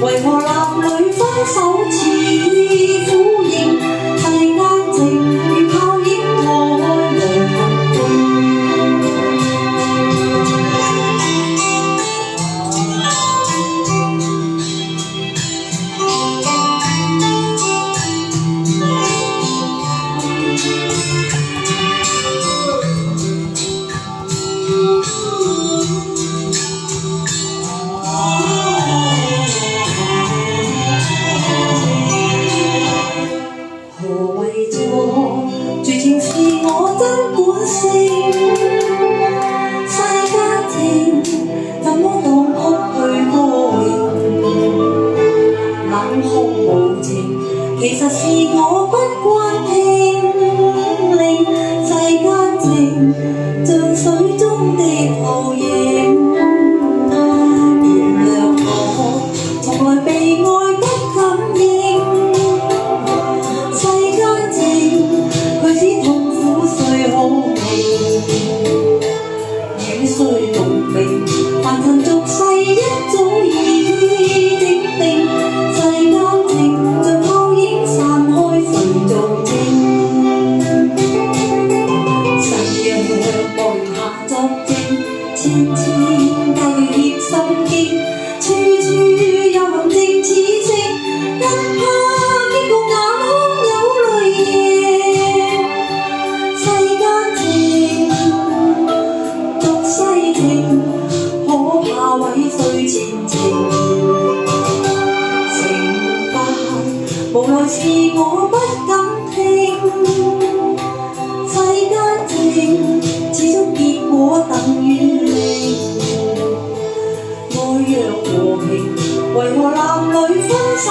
為何男女分手似苦刑？世間情如泡影，錯開無痕跡。絕情是我真本性，世間情怎麼當哭去歌吟？冷酷無情，其實是我不慣聽令，世間情像水中的泡影。原諒我，從來被愛不感應。世間情佢只痛苦雖好味，語雖動命，凡塵俗世一早已定定。世間情像泡影散開，誰做證？誓約無下作證，千千帶淚貼心經，處處有行正似星，一怕結局眼空有淚盈。世間情，俗世情，可怕毀碎前程。成敗無奈是我不敢聽，世間情始終結果等於零。愛若和平，為何男女分手？